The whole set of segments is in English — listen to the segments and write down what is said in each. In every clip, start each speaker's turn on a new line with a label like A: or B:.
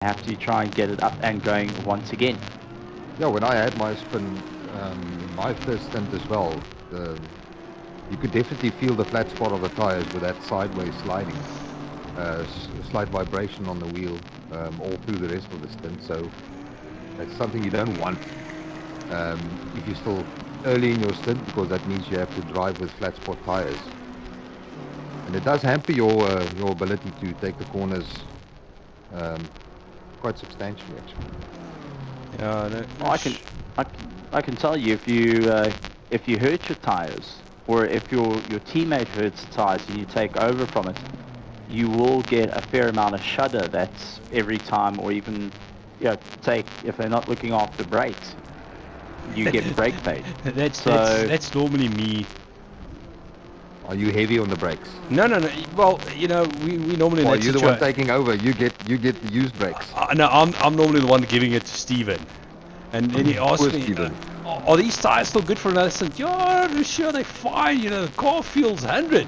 A: have to try and get it up and going once again.
B: Yeah, when I had my spin, my first stint as well, you could definitely feel the flat spot of the tires with that sideways sliding. Slight vibration on the wheel all through the rest of the stint, so that's something you don't want if you're still early in your stint, because that means you have to drive with flat spot tires. And it does hamper your ability to take the corners quite substantially, actually.
A: Yeah, no, I can tell you, if you hurt your tires, or if your teammate hurts the tires and you take over from it, you will get a fair amount of shudder. That's every time, or even if they're not looking after brakes, you get brake fade.
C: That's normally me.
B: Are you heavy on the brakes?
C: No. Well, we normally.
B: Well, you're the one taking over. You get the used brakes.
C: No, I'm normally the one giving it to Steven. And then he asked me, are these tires still good for another stint? Yeah, sure, they're fine. The car feels 100.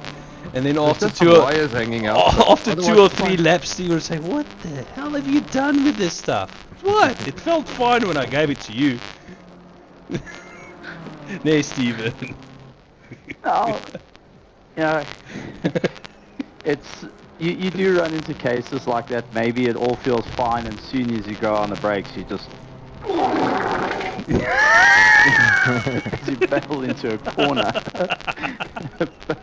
C: And then after
B: wires hanging out.
C: After 2 or 3 laps, Steven would say, "What the hell have you done with this stuff? What? It felt fine when I gave it to you." No, Steven.
A: Oh. It's you do run into cases like that. Maybe it all feels fine, and as soon as you go on the brakes, you just you battle into a corner. But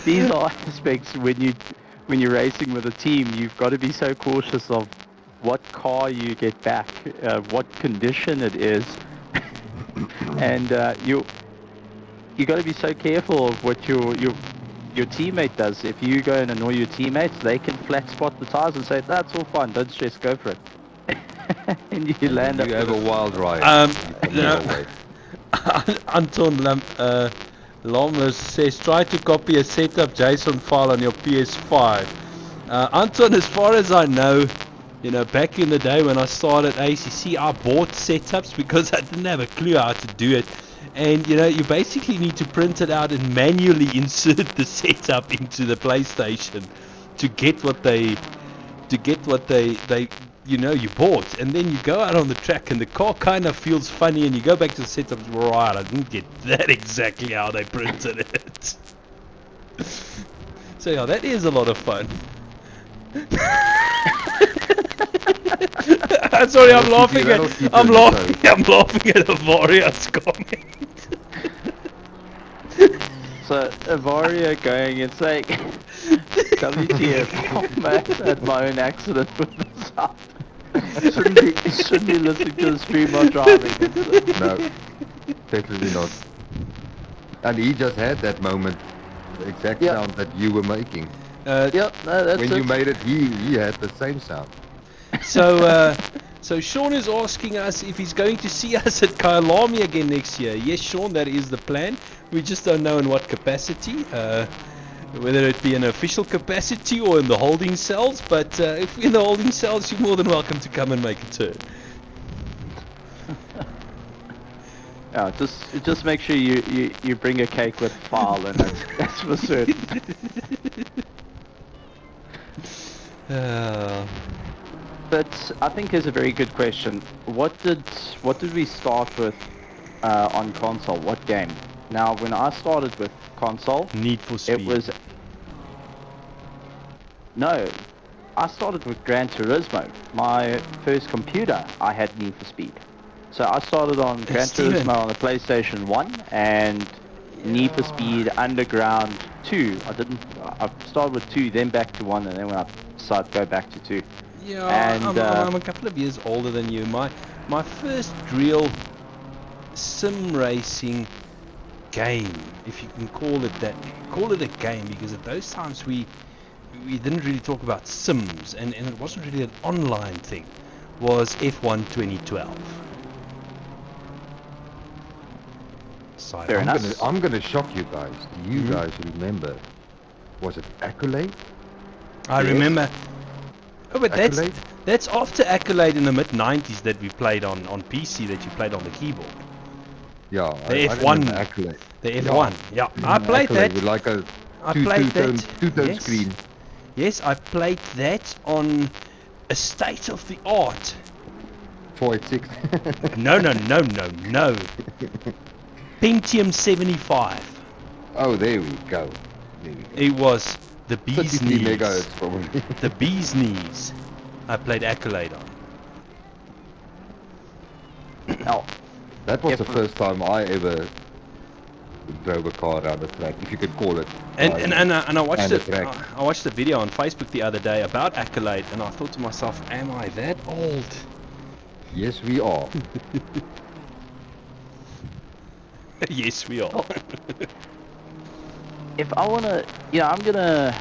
A: these are aspects when you're racing with a team. You've got to be so cautious of what car you get back, what condition it is, and you got to be so careful of what your teammate does. If you go and annoy your teammates, they can flat spot the tires and say, "That's all fine, don't stress, go for it." And you land up.
B: You have a wild ride.
C: Anton Lammers says, try to copy a setup JSON file on your PS5. Anton, as far as I know, back in the day when I started ACC, I bought setups because I didn't have a clue how to do it. And you basically need to print it out and manually insert the setup into the PlayStation to get what they you bought. And then you go out on the track and the car kind of feels funny, and you go back to the setup. Right, I didn't get that exactly how they printed it. So yeah, that is a lot of fun. Sorry, I'm laughing at Avaria's comment.
A: So Avaria going and saying, WTF, I'm mad at my own accident with the sound. Shouldn't be listening to the stream while driving.
B: No, definitely not. And he just had that moment, the exact sound that you were making. When you made it, he had the same sound.
C: So Sean is asking us if he's going to see us at Kyalami again next year. Yes, Sean, that is the plan. We just don't know in what capacity, whether it be an official capacity or in the holding cells. But if we're in the holding cells, you're more than welcome to come and make a turn.
A: Yeah, just make sure you bring a cake with file in it. That's for certain. But I think is a very good question. What did we start with on console? What game? Now, when I started with console,
C: Need for Speed.
A: It was no. I started with Gran Turismo. My first computer, I had Need for Speed. So I started on Gran Turismo on the PlayStation 1 and Need for Speed Underground 2. I started with 2, then back to 1, and then when I decided to go back to 2.
C: Yeah,
A: and,
C: I'm a couple of years older than you. My first real sim racing game, if you can call it that, call it a game, because at those times we didn't really talk about sims, and it wasn't really an online thing, was F1 2012.
B: I'm gonna shock you guys. Do you guys remember? Was it Accolade?
C: I remember. Oh, but
B: Accolade?
C: that's after Accolade in the mid-90s that we played on PC, that you played on the keyboard.
B: Yeah,
C: the
B: I
C: F1.
B: Accolade.
C: The F1. Yeah, I played
B: Accolade
C: that.
B: with like a
C: I played that.
B: two-tone screen.
C: Yes, I played that on a state of the art.
B: 486.
C: No. Pentium 75.
B: Oh, there we go. There we go.
C: It was the bee's
B: 33
C: knees.
B: megahertz probably.
C: The bee's knees. I played Accolade on.
A: Now,
B: That was
A: If-
B: the first time I ever drove a car around the track, if you could call it.
C: And I watched
B: And the
C: it.
B: track.
C: I watched a video on Facebook the other day about Accolade, and I thought to myself, "Am I that old?"
B: Yes, we are.
C: Yes, we are.
A: if I want to, I'm going to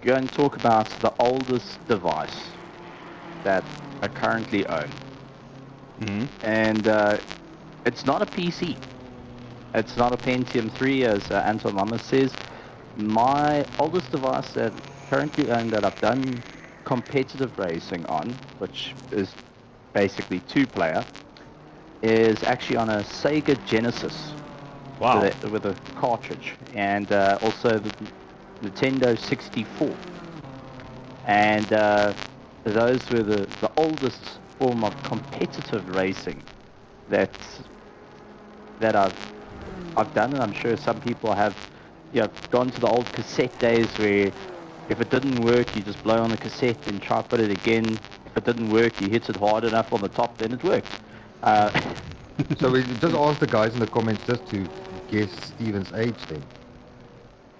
A: go and talk about the oldest device that I currently own.
C: Mhm.
A: And it's not a PC. It's not a Pentium 3, as Anton Lammers says. My oldest device that currently own that I've done competitive racing on, which is basically two-player, is actually on a Sega Genesis.
C: Wow.
A: With a cartridge, and also the Nintendo 64. And those were the oldest form of competitive racing that I've done, and I'm sure some people have gone to the old cassette days where if it didn't work you just blow on the cassette and try to put it again. If it didn't work you hit it hard enough on the top, then it worked.
B: So we just ask the guys in the comments just to guess Steven's age then.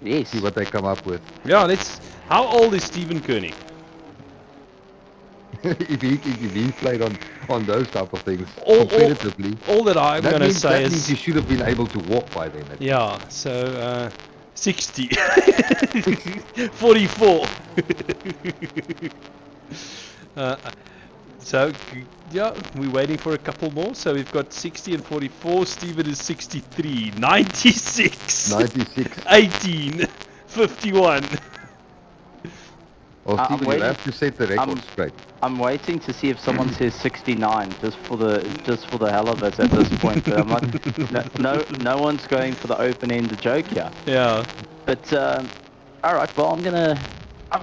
A: Yes.
B: See what they come up with.
C: Yeah, how old is Stephen Koenig?
B: if he played on those type of things
C: All-
B: competitively,
C: All that I'm
B: that
C: gonna
B: means
C: say
B: means you
C: is,
B: should have been able to walk by then.
C: yeah. So 60, 44. So yeah, we're waiting for a couple more. So we've got 60 and 44. Stephen is 63, 96,
B: 96.
C: 18, 51.
B: Well,
A: I'm
B: Steven, you
A: waiting-
B: have to set the record straight.
A: I'm waiting to see if someone says 69 just for the hell of it at this point. But I'm like, no one's going for the open-ended joke here.
C: Yeah.
A: But all right, well I'm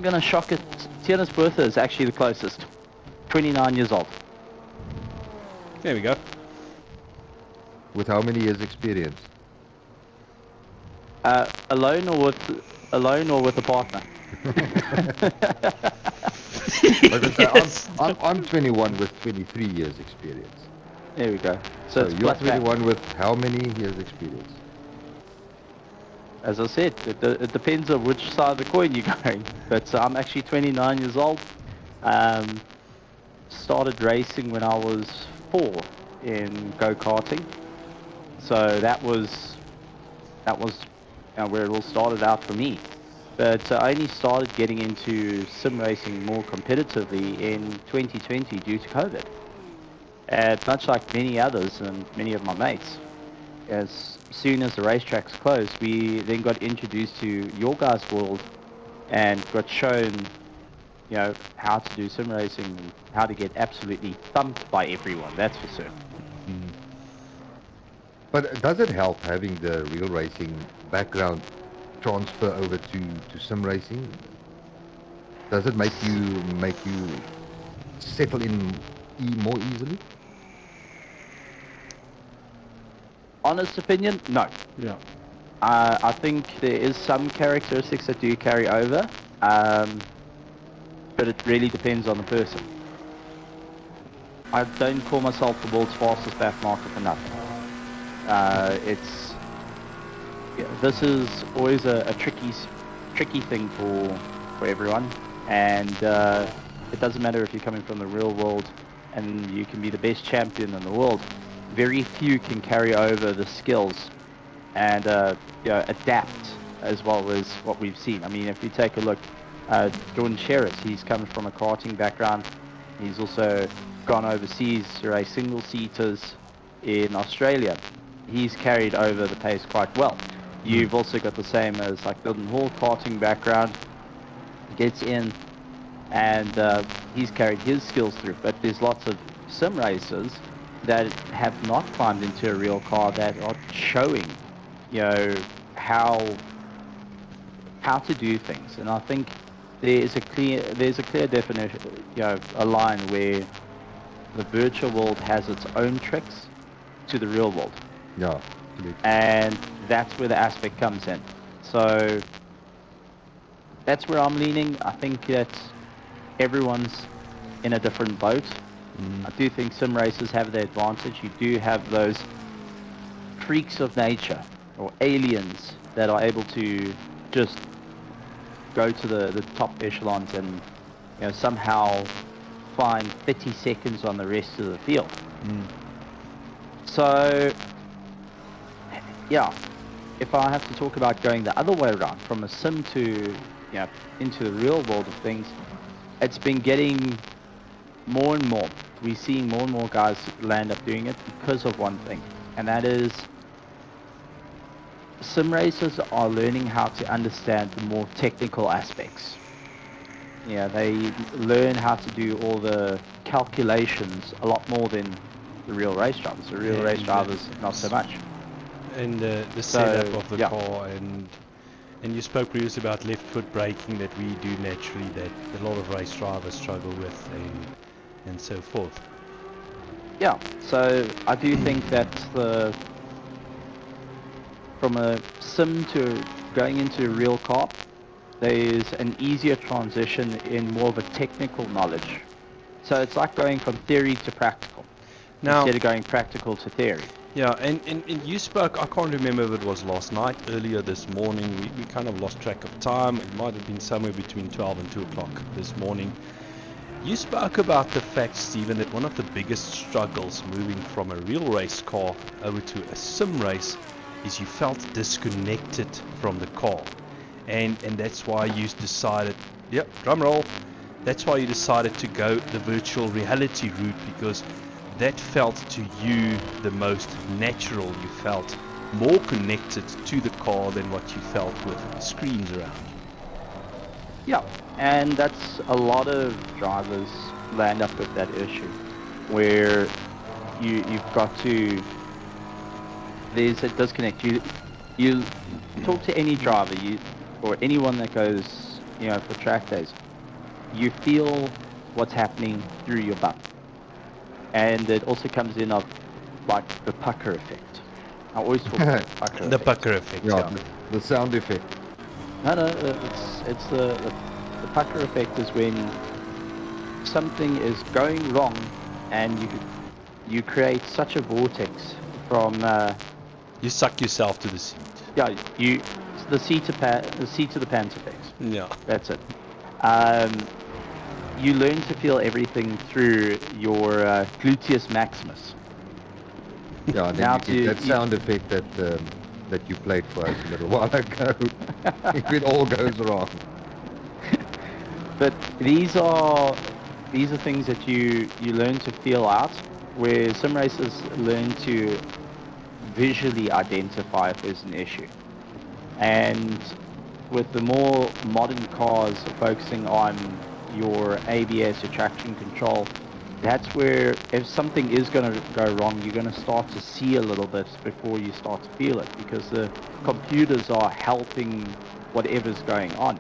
A: gonna shock it. Tiana's Bertha is actually the closest. 29 years old.
C: There we go.
B: With how many years experience?
A: Alone or with a partner.
B: Like I say,
C: Yes.
B: I'm 21 with 23 years experience.
A: There we go.
B: So
A: it's
B: you're
A: plus that.
B: 21 with how many years experience?
A: As I said, it depends on which side of the coin you're going. But I'm actually 29 years old. Started racing when I was 4 in go-karting. So that was where it all started out for me. But I only started getting into sim racing more competitively in 2020 due to COVID. And much like many others and many of my mates, as soon as the racetracks closed, we then got introduced to your guys' world and got shown, how to do sim racing and how to get absolutely thumped by everyone, that's for certain.
B: But does it help having the real racing background transfer over to sim racing? Does it make you settle in more easily?
A: Honest opinion, no.
C: Yeah.
A: I think there is some characteristics that do carry over, but it really depends on the person. I don't call myself the world's fastest back marker for nothing. This is always a tricky thing for everyone, and it doesn't matter if you're coming from the real world and you can be the best champion in the world. Very few can carry over the skills and adapt as well as what we've seen. I mean, if you take a look, Jordan Sherritt, he's coming from a karting background. He's also gone overseas to race single-seaters in Australia. He's carried over the pace quite well. You've also got the same as like Lyndon Hall, karting background, gets in, and he's carried his skills through. But there's lots of sim racers that have not climbed into a real car that are showing, how to do things. And I think there's a clear definition, a line where the virtual world has its own tricks to the real world.
B: Yeah, absolutely.
A: And that's where the aspect comes in. So that's where I'm leaning. I think that everyone's in a different boat. I do think sim racers have the advantage. You do have those freaks of nature or aliens that are able to just go to the top echelons and somehow find 30 seconds on the rest of the field. So yeah, if I have to talk about going the other way around from a sim to into the real world of things, it's been getting more and more. We're seeing more and more guys land up doing it because of one thing, and that is sim racers are learning how to understand the more technical aspects. They learn how to do all the calculations a lot more than the real race drivers. The real race drivers, not so much.
C: And the setup of the car, and you spoke previously about left foot braking that we do naturally, that a lot of race drivers struggle with, and so forth.
A: Yeah, so I do think that from a sim to going into a real car, there's an easier transition in more of a technical knowledge. So it's like going from theory to practical, instead of going practical to theory.
C: Yeah, and you spoke, I can't remember if it was last night, earlier this morning, we kind of lost track of time. It might have been somewhere between 12 and 2 o'clock this morning. You spoke about the fact, Stephen, that one of the biggest struggles moving from a real race car over to a sim race is you felt disconnected from the car. And that's why you decided, drum roll, that's why you decided to go the virtual reality route, because that felt to you the most natural. You felt more connected to the car than what you felt with screens around.
A: Yeah, and that's a lot of drivers land up with that issue, where you've got to, there's a disconnect. You talk to any driver, or anyone that goes, for track days, you feel what's happening through your bum. And it also comes in of like the pucker effect. I always talk about the pucker effect.
C: The pucker effect, yeah.
B: The sound effect.
A: No, it's the pucker effect is when something is going wrong and you create such a vortex from
C: you suck yourself to the seat.
A: Yeah, the seat to the pants effect.
C: Yeah,
A: that's it. You learn to feel everything through your gluteus maximus.
B: Yeah, and then you get that sound effect that you played for us a little while ago. If it all goes wrong.
A: But these are things that you learn to feel out, where sim racers learn to visually identify if there's an issue. And with the more modern cars focusing on your ABS, your traction control, that's where if something is going to go wrong, you're going to start to see a little bit before you start to feel it, because the computers are helping whatever's going on.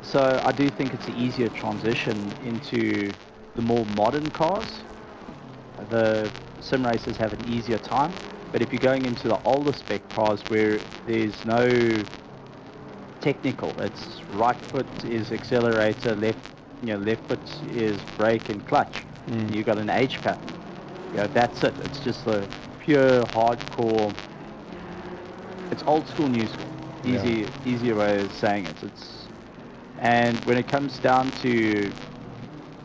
A: So I do think it's an easier transition into the more modern cars. The sim racers have an easier time, but if you're going into the older spec cars where there's no technical, it's right foot is accelerator, left foot is brake and clutch. You've got an H pattern. That's it. It's just the pure hardcore. It's old school, new school. Easier way of saying it. And when it comes down to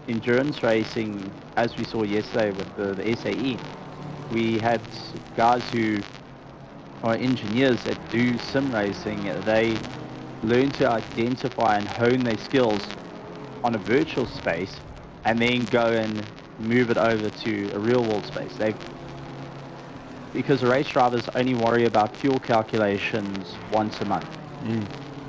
A: endurance racing, as we saw yesterday with the SAE, we had guys who are engineers that do sim racing. They learn to identify and hone their skills on a virtual space and then go and move it over to a real world space. Because the race drivers only worry about fuel calculations once a month.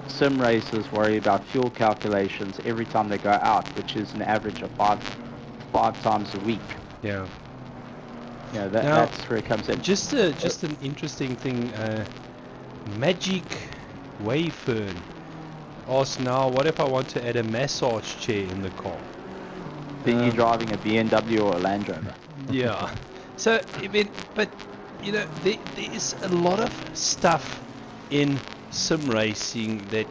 A: Sim racers worry about fuel calculations every time they go out, which is an average of five times a week.
C: Yeah.
A: That's where it comes in.
C: Just an interesting thing, Magic Wayfern. ask now, what if I want to add a massage chair in the car?
A: Then you're driving a BMW or a Land Rover.
C: Yeah. So, I mean, but, you know, there's a lot of stuff in sim racing that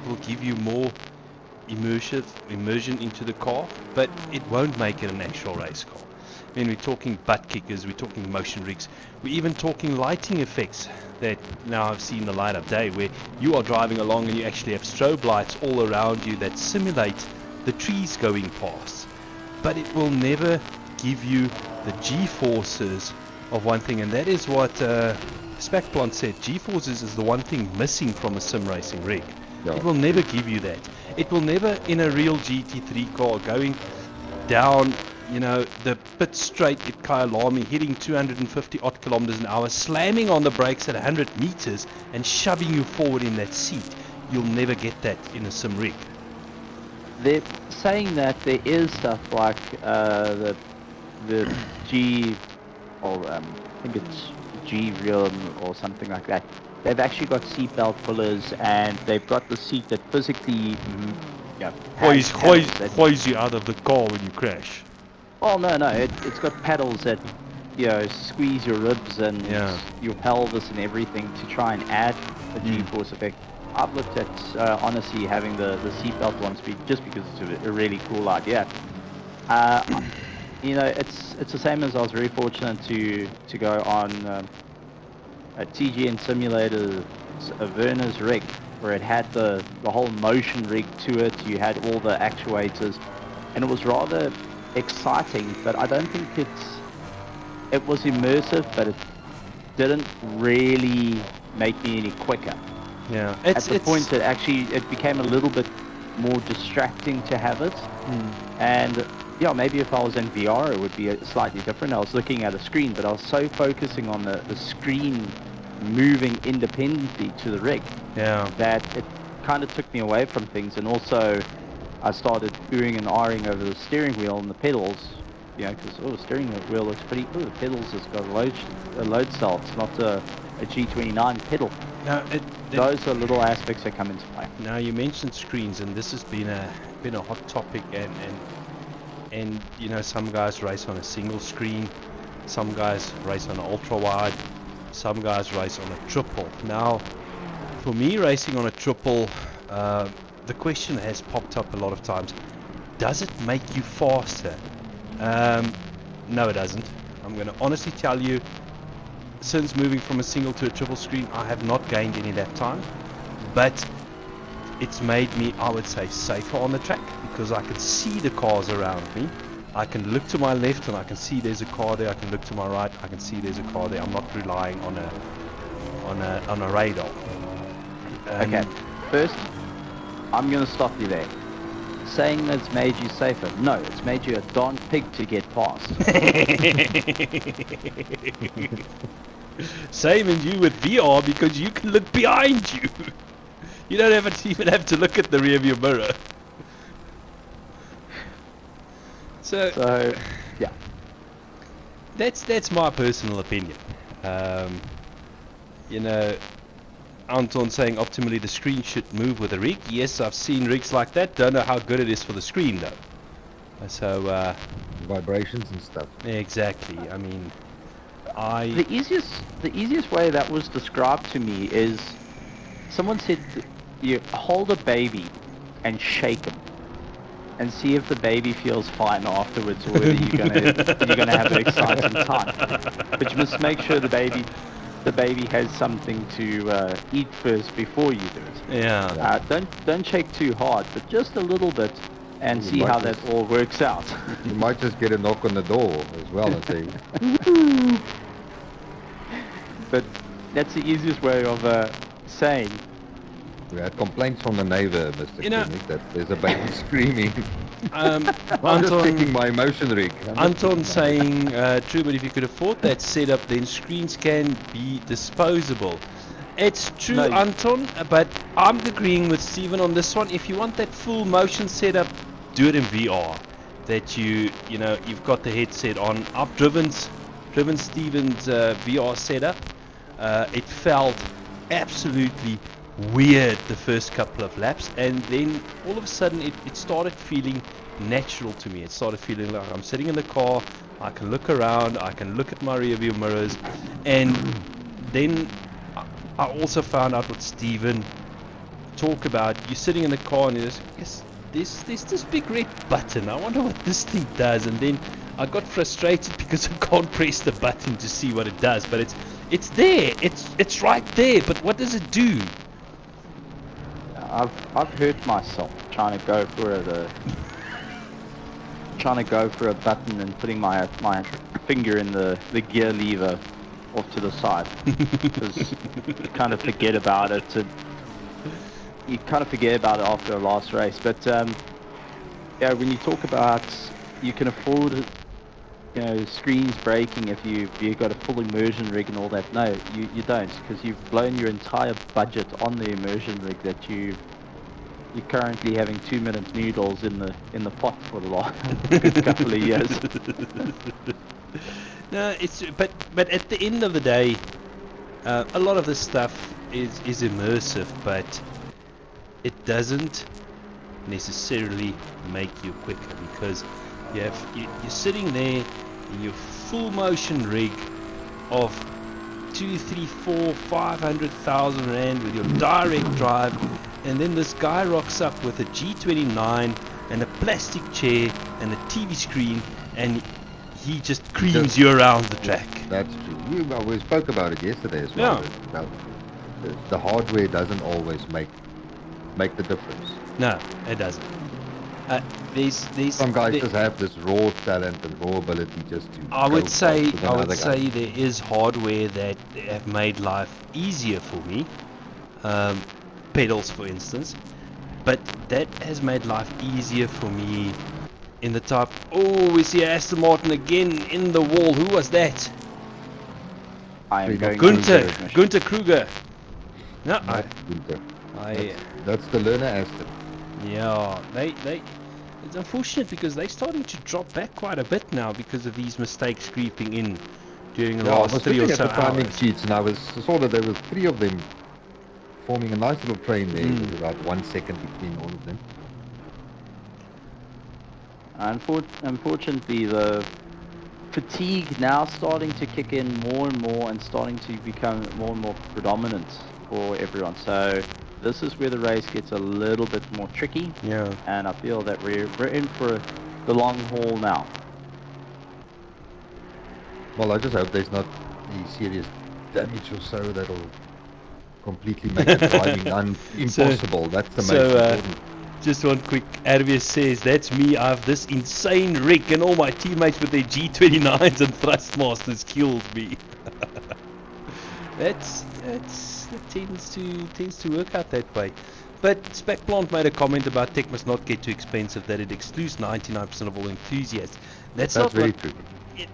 C: will give you more immersion into the car, but it won't make it an actual race car. I mean, we're talking butt kickers, we're talking motion rigs, we're even talking lighting effects that now have seen the light of day, where you are driving along and you actually have strobe lights all around you that simulate the trees going past. But it will never give you the G-forces of one thing, and that is what Spacplant said. G-forces is the one thing missing from a sim racing rig.
B: Yeah.
C: It will never give you that. It will never, in a real GT3 car, going down, you know, the pit straight at Kyalami, hitting 250 odd kilometers an hour, slamming on the brakes at 100 meters and shoving you forward in that seat. You'll never get that in a sim rig.
A: They're saying that there is stuff like the G, or I think it's G Realm or something like that. They've actually got seatbelt pullers, and they've got the seat that physically,
C: Hoist you out of the car when you crash.
A: Well, no, it's got pedals that, you know, squeeze your ribs and your pelvis and everything to try and add a G-force effect. I've looked at honestly having the seatbelt one speed just because it's a really cool idea. You know, it's the same as I was very fortunate to go on a TGN simulator, a Werner's rig, where it had the whole motion rig to it. You had all the actuators, and it was rather exciting, but I don't think it was immersive, but it didn't really make me any quicker.
C: Yeah,
A: at the point that actually it became a little bit more distracting to have it. And yeah, maybe if I was in VR it would be slightly different. I was looking at a screen, but I was so focusing on the screen moving independently to the rig that it kind of took me away from things. And also I started oohing and ahhing over the steering wheel and the pedals, you know, because the steering wheel looks pretty cool. The pedals has got a load cell. It's not a G29 pedal.
C: Now,
A: those are little aspects that come into play.
C: Now you mentioned screens, and this has been a hot topic, and you know, some guys race on a single screen, some guys race on an ultra wide, some guys race on a triple. Now, for me, racing on a triple, the question has popped up a lot of times: does it make you faster? No, it doesn't. I'm going to honestly tell you, since moving from a single to a triple screen, I have not gained any lap time, but it's made me, I would say, safer on the track, because I can see the cars around me. I can look to my left and I can see there's a car there. I can look to my right, I can see there's a car there. I'm not relying on a radar.
A: Okay, first, I'm going to stop you there. Saying that's made you safer. No, it's made you a darn pig to get past.
C: Same as you with VR, because you can look behind you. You don't even have to look at the rearview mirror. So
A: yeah,
C: that's my personal opinion. You know, Anton saying optimally the screen should move with a rig. Yes, I've seen rigs like that. Don't know how good it is for the screen though. So
B: vibrations and stuff.
C: Exactly. I mean,
A: the easiest way that was described to me is someone said you hold a baby and shake him and see if the baby feels fine afterwards, or whether you're gonna have an exciting time. But you must make sure the baby has something to eat first before you do it.
C: Yeah.
A: Don't shake too hard, but just a little bit, and see how that all works out.
B: You might just get a knock on the door as well and say,
A: but that's the easiest way of saying.
B: We had complaints from the neighbor, Mr. Klinik, that there's a baby screaming. I'm just checking my motion rig.
C: Anton saying, true, but if you could afford that setup, then screens can be disposable. It's true, no. Anton, but I'm agreeing with Steven on this one. If you want that full motion setup, do it in VR. That you've got the headset on. I've driven Steven's VR setup. It felt absolutely weird the first couple of laps, and then all of a sudden it started feeling natural to me. It started feeling like I'm sitting in the car, I can look around, I can look at my rearview mirrors, and then I also found out what Steven talked about. You're sitting in the car and there's this big red button. I wonder what this thing does, and then I got frustrated because I can't press the button to see what it does, but it's there, it's right there, but what does it do?
A: I've hurt myself trying to go for a button and putting my finger in the gear lever off to the side, because you kind of forget about it. You kind of forget about it after a last race. But yeah, when you talk about you can afford, screens breaking if you've got a full immersion rig and all that. No, you don't, because you've blown your entire budget on the immersion rig that you're currently having 2-minute noodles in the pot for the last couple of years.
C: No, but at the end of the day, a lot of this stuff is immersive, but it doesn't necessarily make you quicker, because you're sitting there in your full motion rig of 2, 3, 4, 500,000 rand with your direct drive, and then this guy rocks up with a G29 and a plastic chair and a TV screen, and he just creams you around the track.
B: That's true. We spoke about it yesterday as well.
C: Yeah.
B: About the hardware doesn't always make the difference.
C: No, it doesn't. These
B: Some guys just have this raw talent and raw ability just to.
C: I would say
B: guy.
C: there is hardware that have made life easier for me. Pedals, for instance, but that has made life easier for me in the type. Oh, we see Aston Martin again in the wall. Who was that?
A: I am going
C: Gunther Kruger. No,
B: Gunther.
C: I
B: That's the learner Aston.
C: Yeah, it's unfortunate because they're starting to drop back quite a bit now because of these mistakes creeping in during the last 3 or so
B: at the timing
C: hours.
B: sheets, and I saw that there was 3 of them forming a nice little train there with about 1 second between all of them.
A: Unfortunately, the fatigue now starting to kick in more and more and starting to become more and more predominant for everyone. So this is where the race gets a little bit more tricky.
C: Yeah.
A: And I feel that we're in for the long haul now.
B: Well, I just hope there's not any serious damage or so that'll completely make the driving impossible. That's the most important.
C: Just one quick, Arvius says, that's me, I have this insane rig and all my teammates with their G29s and Thrustmasters killed me. That tends to work out that way. But Spec Plant made a comment about tech must not get too expensive, that it excludes 99% of all enthusiasts. That's not
B: very
C: what,
B: true.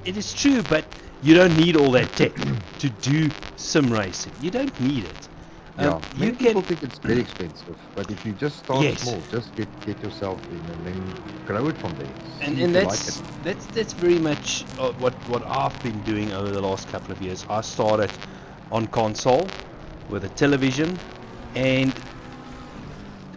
C: It is true, but you don't need all that tech to do sim racing. You don't need it.
B: Many people think it's very expensive, but if you just start small, just get yourself in and then grow it from there.
C: And that's very much what I've been doing over the last couple of years. I started on console with a television, and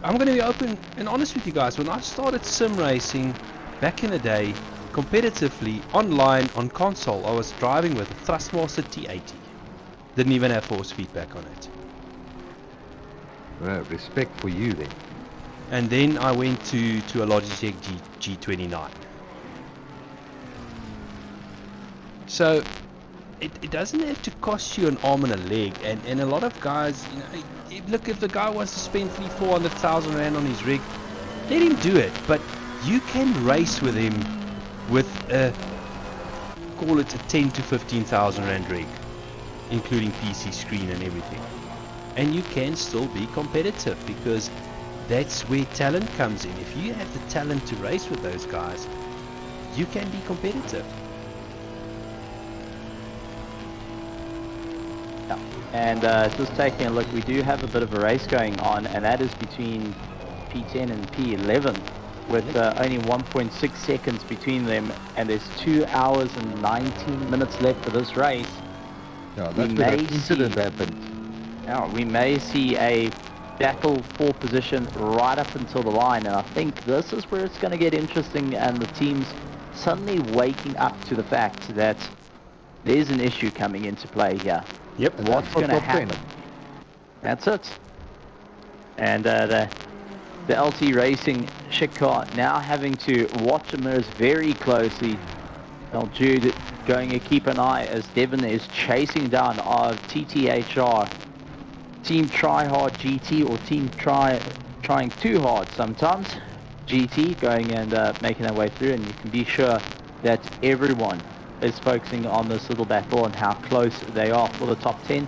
C: I'm going to be open and honest with you guys. When I started sim racing back in the day, competitively online on console, I was driving with a Thrustmaster T80. Didn't even have force feedback on it.
B: Well, respect for you then.
C: And then I went to a Logitech G29. So it doesn't have to cost you an arm and a leg, and a lot of guys, look, if the guy wants to spend 300,000-400,000 rand on his rig, let him do it. But you can race with him with call it a 10 to 15,000 rand rig, including PC screen and everything. And you can still be competitive, because that's where talent comes in. If you have the talent to race with those guys, you can be competitive.
A: Yeah. And just taking a look, we do have a bit of a race going on, and that is between P10 and P11, with only 1.6 seconds between them, and there's 2 hours and 19 minutes left for this race.
B: Yeah, that's where that incident happened.
A: Yeah, we may see a battle for position right up until the line, and I think this is where it's going to get interesting, and the teams suddenly waking up to the fact that there's an issue coming into play here.
C: Yep.
A: What's going to happen? That's it. And the LT Racing Schick car now having to watch the mirrors very closely. Well, Jude going to keep an eye as Devon is chasing down our TTHR. Team Try Hard GT, or Team Trying Too Hard sometimes. GT going and making their way through, and you can be sure that everyone is focusing on this little battle and how close they are for the top 10.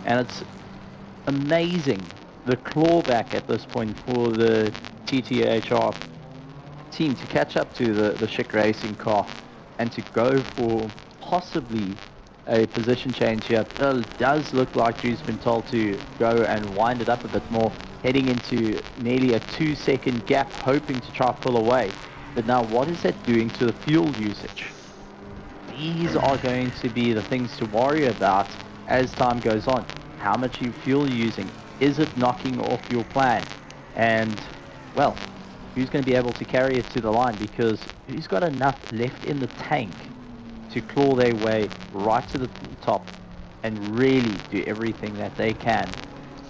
A: And it's amazing the clawback at this point for the TTHR team to catch up to the Schick Racing car and to go for possibly a position change here. It does look like Drew's been told to go and wind it up a bit more, heading into nearly a 2-second gap, hoping to try pull away. But now what is that doing to the fuel usage? These are going to be the things to worry about as time goes on. How much fuel you're using? Is it knocking off your plan? And, well, who's going to be able to carry it to the line? Because who's got enough left in the tank to claw their way right to the top and really do everything that they can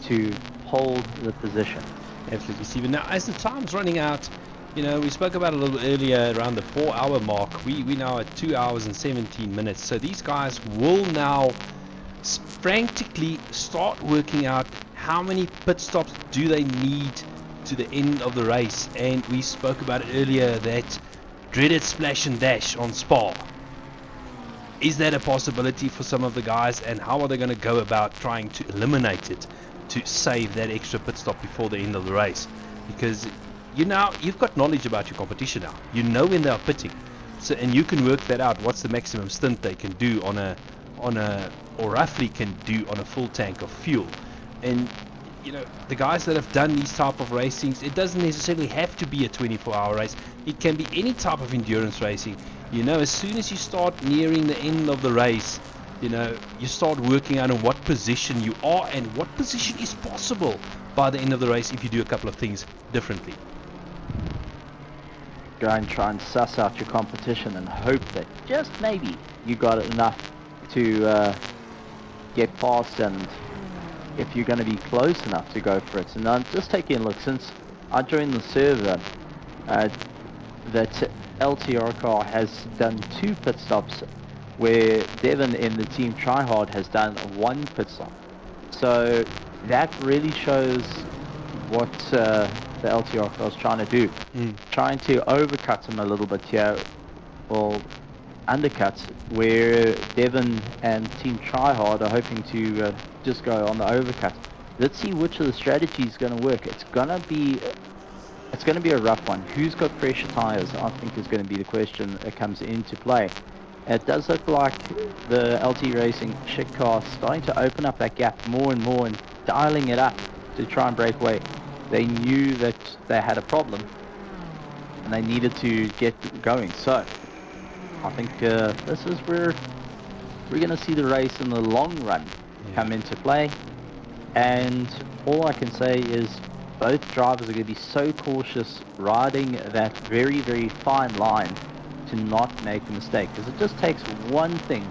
A: to hold the position?
C: Absolutely, Stephen. Now, as the time's running out, you know, we spoke about it a little bit earlier around the 4-hour mark. We now at 2 hours and 17 minutes. So these guys will now frantically start working out how many pit stops do they need to the end of the race. And we spoke about it earlier, that dreaded splash and dash on Spa. Is that a possibility for some of the guys, and how are they going to go about trying to eliminate it to save that extra pit stop before the end of the race? Because you've got knowledge about your competition now. You know when they are pitting, so, and you can work that out. What's the maximum stint they can do or roughly can do on a full tank of fuel? And you know, the guys that have done these type of racings, it doesn't necessarily have to be a 24-hour race. It can be any type of endurance racing. You know, as soon as you start nearing the end of the race, you know, you start working out on what position you are and what position is possible by the end of the race if you do a couple of things differently.
A: Go and try and suss out your competition and hope that just maybe you got it enough to get past, and if you're going to be close enough to go for it. And I'm just taking a look, since I joined the server, that LTR car has done 2 pit stops, where Devon in the team Tryhard has done 1 pit stop. So that really shows what the LTR car is trying to do. Trying to overcut him a little bit here, or undercut, where Devon and team Tryhard are hoping to just go on the overcut. Let's see which of the strategies is going to work. It's going to be a rough one. Who's got fresher tires, I think, is going to be the question that comes into play. It does look like the LT Racing Schick car starting to open up that gap more and more and dialing it up to try and break away. They knew that they had a problem and they needed to get going. So I think this is where we're going to see the race in the long run come into play. And all I can say is both drivers are going to be so cautious riding that very, very fine line to not make a mistake, because it just takes one thing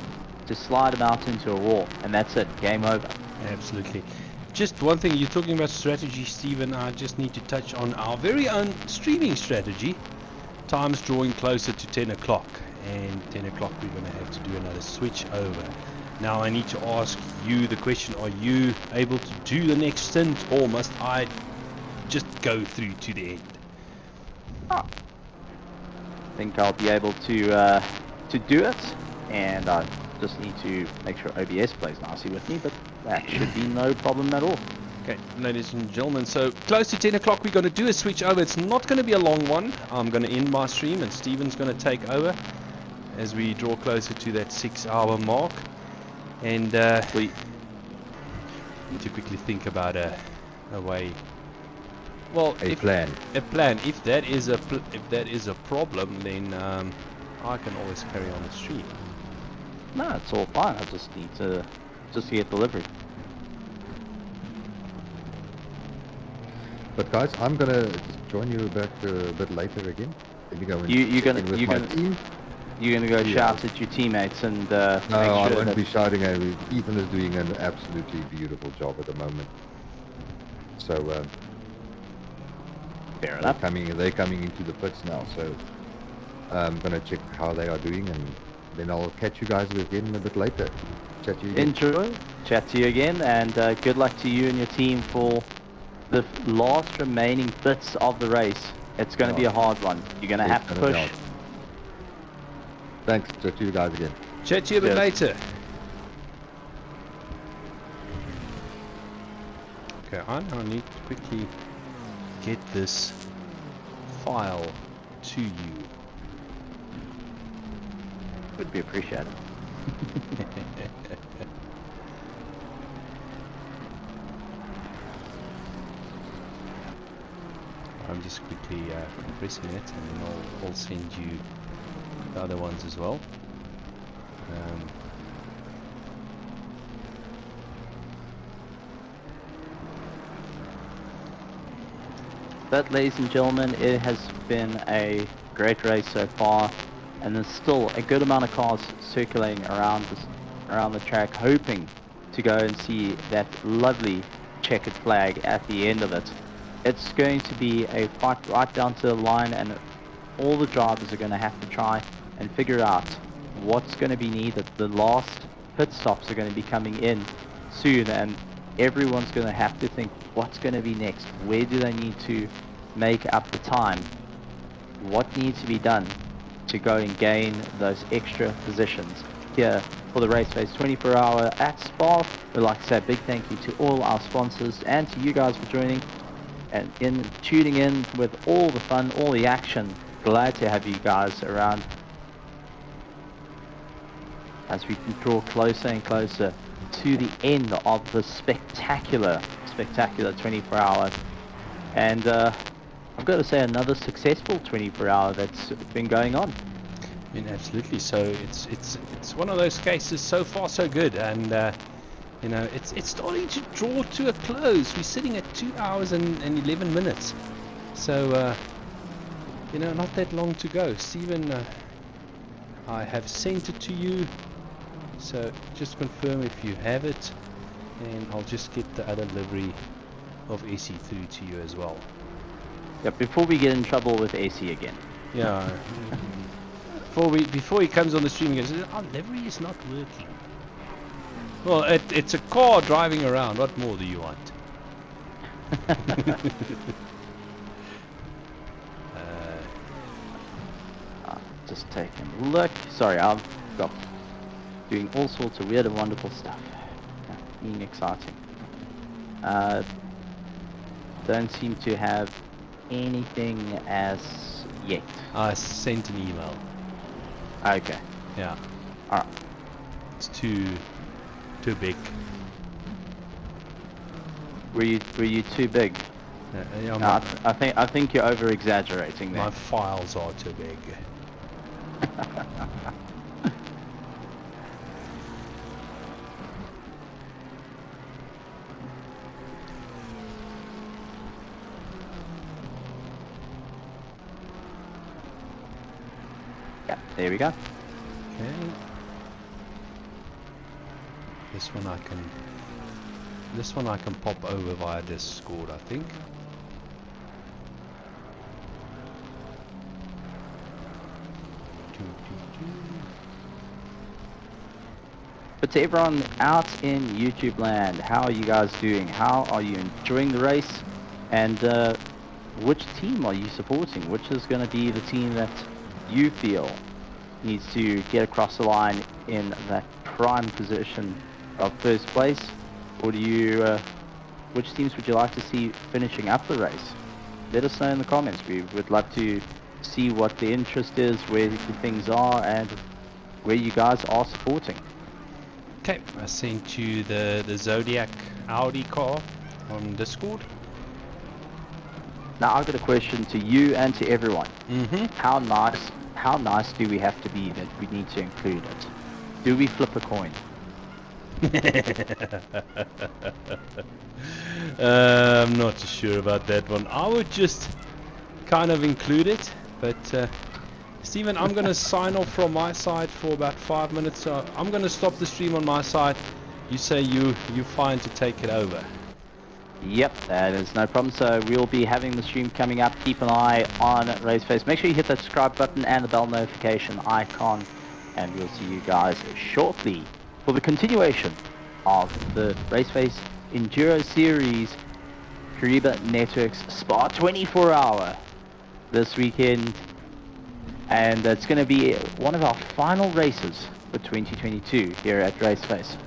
A: to slide them out into a wall, and that's it, game over.
C: Absolutely. Just one thing, you're talking about strategy, Stephen. I just need to touch on our very own streaming strategy. Time's drawing closer to 10 o'clock, and 10 o'clock we're going to have to do another switch over. Now I need to ask you the question, are you able to do the next stint, or must I just go through to the end?
A: I think I'll be able to do it, and I just need to make sure OBS plays nicely with me, but that should be no problem at all.
C: Okay, ladies and gentlemen, so close to 10 o'clock we're going to do a switch over. It's not going to be a long one. I'm going to end my stream and Stephen's going to take over as we draw closer to that 6-hour mark. And we need to quickly think about a way. Well,
B: A plan.
C: If that is a problem, then I can always carry on the stream.
A: No, it's all fine. I just need to get delivered.
B: But guys, I'm gonna join you back a bit later again. Let me go and
A: You're
B: check in with my
A: gonna
B: team.
A: you're gonna go
B: Yeah.
A: shout at your teammates and
B: No,
A: make
B: I
A: sure
B: won't
A: that
B: be shouting at you. Ethan is doing an absolutely beautiful job at the moment. So
A: fair
B: they're
A: enough.
B: coming into the pits now. So I'm gonna check how they are doing, and then I'll catch you guys again a bit later. Chat to you again.
A: Enjoy. Chat to you again, and good luck to you and your team for the last remaining bits of the race. It's going to be a hard one. You're going to have to push.
B: Thanks. Chat to you guys again.
C: Chat to you a bit later. Okay, I now need to quickly get this file to you.
A: Would be appreciated.
C: I'm just quickly compressing it, and then I'll send you the other ones as well.
A: But ladies and gentlemen, it has been a great race so far, and there's still a good amount of cars circulating around the track, hoping to go and see that lovely checkered flag at the end of it. It's going to be a fight right down to the line, and all the drivers are going to have to try and figure out what's going to be needed. The last pit stops are going to be coming in soon, and everyone's going to have to think what's going to be next. Where do they need to make up the time? What needs to be done to go and gain those extra positions? Here for the RaceFace 24-hour at Spa, we'd like to say a big thank you to all our sponsors and to you guys for joining and tuning in with all the fun, all the action. Glad to have you guys around as we draw closer and closer to the end of the spectacular 24-hour. And I've got to say, another successful 24-hour that's been going on.
C: I mean, absolutely. So it's one of those cases. So far, so good, and you know, it's starting to draw to a close. We're sitting at 2 hours and 11 minutes. So you know, not that long to go. Stephen, I have sent it to you. So just confirm if you have it, and I'll just get the other livery of SE through to you as well.
A: Yeah, before we get in trouble with AC again.
C: Yeah. Before he comes on the stream, he goes, "Our livery is not working." Well, it's a car driving around. What more do you want?
A: Just taking a look. Sorry, I've got doing all sorts of weird and wonderful stuff. Being exciting. Don't seem to have anything as yet.
C: I sent an email.
A: Okay.
C: Yeah.
A: Alright.
C: It's too big.
A: Were you too big?
C: Yeah,
A: No, I think you're over exaggerating there.
C: my files are too big.
A: Yeah, there we go.
C: Okay. This one I can pop over via Discord, I think.
A: But to everyone out in YouTube land, how are you guys doing? How are you enjoying the race? And which team are you supporting? Which is going to be the team that you feel needs to get across the line in that prime position of first place? Or do you, which teams would you like to see finishing up the race? Let us know in the comments. We would love to see what the interest is, where the things are, and where you guys are supporting.
C: Okay, I sent you the Zodiac Audi car on Discord.
A: Now I've got a question to you and to everyone.
C: Mm-hmm.
A: How nice do we have to be that we need to include it? Do we flip a coin?
C: I'm not too sure about that one. I would just kind of include it, but Stephen, I'm going to sign off from my side for about 5 minutes. So I'm going to stop the stream on my side. You say you're fine to take it over.
A: Yep, that is no problem. So we'll be having the stream coming up. Keep an eye on RaceFace. Make sure you hit that subscribe button and the bell notification icon. And we'll see you guys shortly for the continuation of the RaceFace Enduro Series Kariba Networks Spa 24-hour this weekend. And it's going to be one of our final races for 2022 here at RaceFace.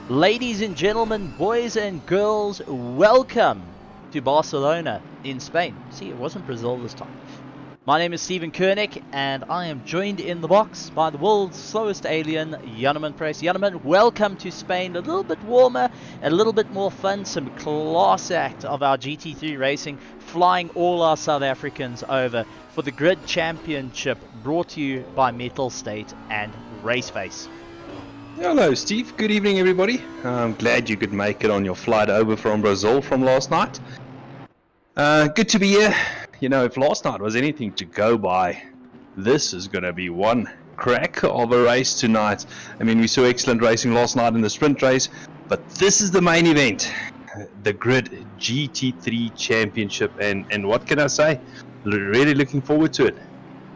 D: Ladies and gentlemen, boys and girls, welcome to Barcelona in Spain. See, it wasn't Brazil this time. My name is Stephen Koenig, and I am joined in the box by the world's slowest alien, Janneman Price. Janneman, welcome to Spain. A little bit warmer, a little bit more fun, some class act of our GT3 racing, flying all our South Africans over for the Grid Championship, brought to you by Metal State and RaceFace.
E: Hello Steve, good evening everybody. I'm glad you could make it on your flight over from Brazil from last night. Good to be here. You know, if last night was anything to go by, this is going to be one cracker of a race tonight. I mean, we saw excellent racing last night in the sprint race, but this is the main event, the Grid GT3 Championship, and what can I say? Really looking forward to it.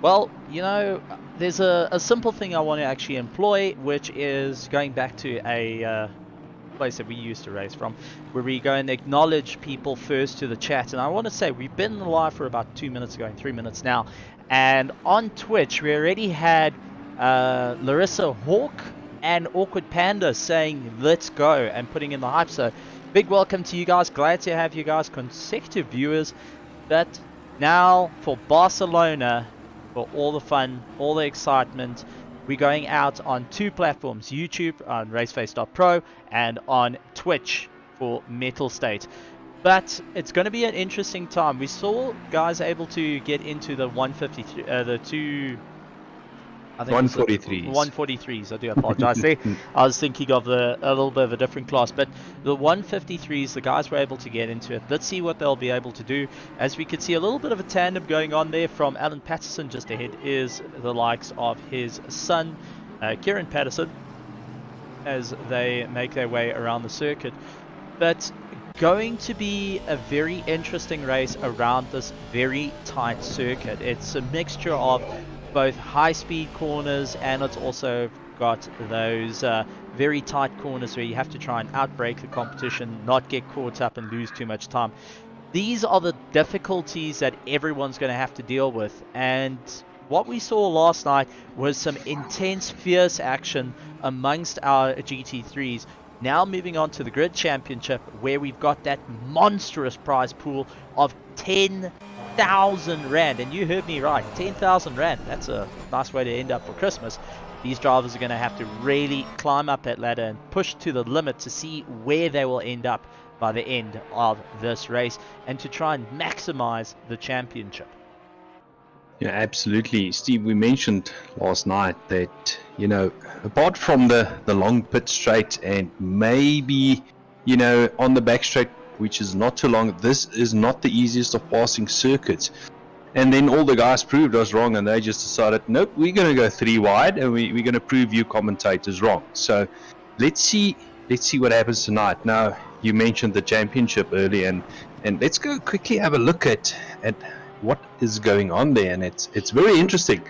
D: Well, you know, there's a simple thing I want to actually employ, which is going back to a place that we used to race from, where we go and acknowledge people first to the chat. And I want to say we've been live for about 2 minutes ago, 3 minutes now, and on Twitch we already had Larissa Hawk and Awkward Panda saying let's go and putting in the hype. So big welcome to you guys, glad to have you guys, consecutive viewers. But now for Barcelona, for all the fun, all the excitement, we're going out on 2 platforms, YouTube on RaceFace.pro and on Twitch for Metal State. But it's going to be an interesting time. We saw guys able to get into the 153, the two, I think
E: 143s.
D: 143s, I do apologize. See, I was thinking of a little bit of a different class, but the 153s, the guys were able to get into it. Let's see what they'll be able to do. As we can see, a little bit of a tandem going on there from Alan Patterson. Just ahead is the likes of his son, Kieran Patterson, as they make their way around the circuit. But going to be a very interesting race around this very tight circuit. It's a mixture of both high-speed corners, and it's also got those very tight corners where you have to try and outbrake the competition, not get caught up and lose too much time. These are the difficulties that everyone's going to have to deal with, and what we saw last night was some intense, fierce action amongst our GT3s. Now moving on to the Grid Championship, where we've got that monstrous prize pool of 10,000 Rand. And you heard me right, 10,000 Rand. That's a nice way to end up for Christmas. These drivers are going to have to really climb up that ladder and push to the limit to see where they will end up by the end of this race, and to try and maximize the championship.
E: Yeah, absolutely. Steve, we mentioned last night that, you know, apart from the long pit straight and maybe, you know, on the back straight, which is not too long, this is not the easiest of passing circuits. And then all the guys proved us wrong, and they just decided, nope, we're going to go 3 wide, and we're going to prove you commentators wrong. So let's see what happens tonight. Now, you mentioned the championship earlier, and let's go quickly have a look at what is going on there, and it's very interesting.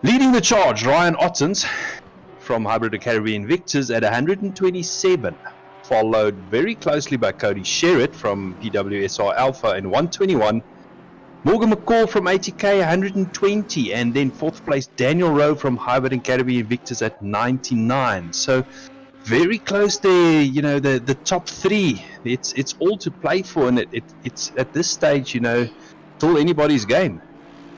E: Leading the charge, Ryan Ottens from Hybrid Academy Invictus at 127, followed very closely by Cody Sherritt from PWSR Alpha in 121, Morgan McCall from ATK 120, and then 4th place Daniel Rowe from Hybrid Academy Invictus at 99. So very close there, you know, the top 3. It's all to play for, and it's at this stage, you know, it's all anybody's game.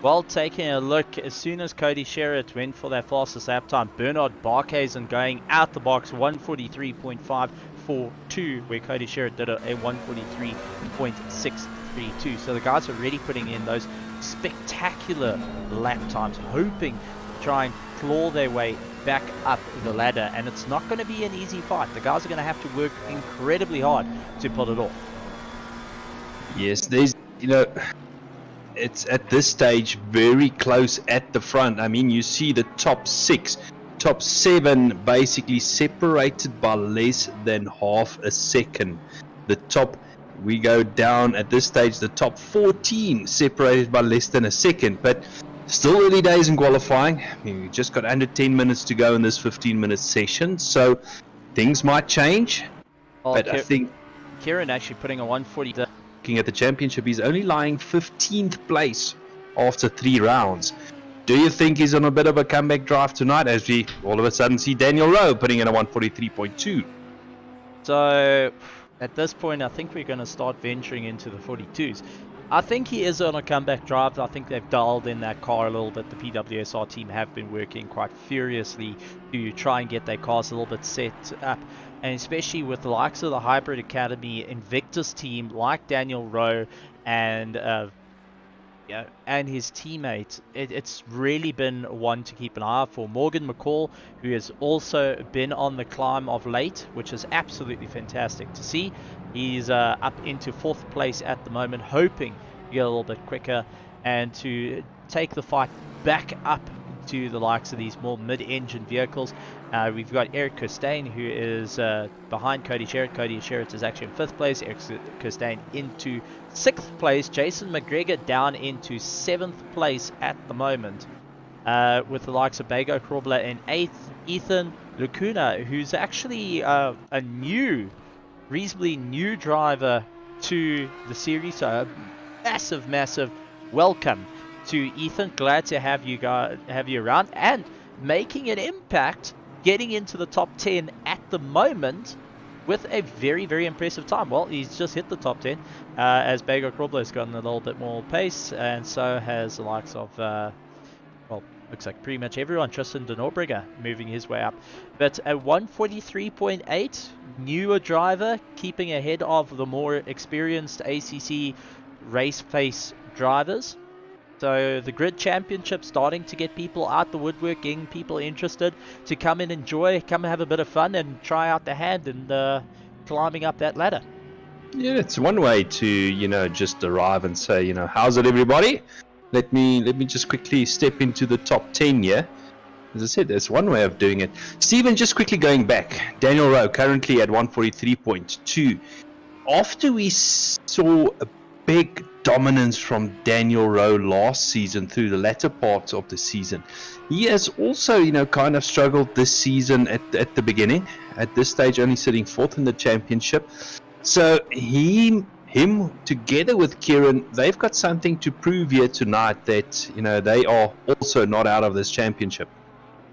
D: Well, taking a look, as soon as Cody Sherritt went for that fastest lap time, Bernard Barkhuizen going out the box 143.542, where Cody Sherritt did a 143.632. So the guys are really putting in those spectacular lap times, hoping to try and claw their way back up the ladder, and it's not going to be an easy fight. The guys are going to have to work incredibly hard to pull it off.
E: Yes, there's, you know, it's at this stage very close at the front. I mean, you see the top 6, top 7 basically separated by less than half a second. The top, we go down at this stage, the top 14 separated by less than a second, but still early days in qualifying. I mean, we just got under 10 minutes to go in this 15-minute session, so things might change.
D: Well,
E: but I think
D: Kieran actually putting a 140.
E: Looking at the championship, he's only lying 15th place after 3 rounds. Do you think he's on a bit of a comeback drive tonight, as we all of a sudden see Daniel Rowe putting in a 143.2?
D: So at this point, I think we're going to start venturing into the 42s. I think he is on a comeback drive. I think they've dialed in that car a little bit. The PWSR team have been working quite furiously to try and get their cars a little bit set up. And especially with the likes of the Hybrid Academy Invictus team, like Daniel Rowe and his teammate, it's really been one to keep an eye out for. Morgan McCall, who has also been on the climb of late, which is absolutely fantastic to see. He's up into 4th place at the moment, hoping to get a little bit quicker and to take the fight back up to the likes of these more mid-engine vehicles. We've got Eric Costain, who is behind Cody Sherritt. Cody Sherritt is actually in 5th place. Eric Costain into 6th place. Jason McGregor down into 7th place at the moment, with the likes of Bago Krobler in 8th. Ethan Lacuna, who's actually a reasonably new driver to the series, so a massive welcome to Ethan. Glad to have you around and making an impact, getting into the top 10 at the moment with a very impressive time. Well, he's just hit the top 10 as Bago Krobler has gotten a little bit more pace, and so has the likes of looks like pretty much everyone. Tristan de Norbrigge moving his way up, but a 143.8, newer driver, keeping ahead of the more experienced ACC RaceFace drivers. So the Grid Championship starting to get people out the woodwork, getting people interested to come and enjoy, come and have a bit of fun and try out the hand and climbing up that ladder.
E: Yeah, it's one way to, just arrive and say, how's it, everybody? Let me just quickly step into the top 10 here. As I said, there's one way of doing it. Stephen, just quickly going back. Daniel Rowe currently at 143.2. After we saw a big dominance from Daniel Rowe last season through the latter part of the season, he has also, kind of struggled this season at the beginning. At this stage, only sitting 4th in the championship. So him together with Kieran, they've got something to prove here tonight that, they are also not out of this championship.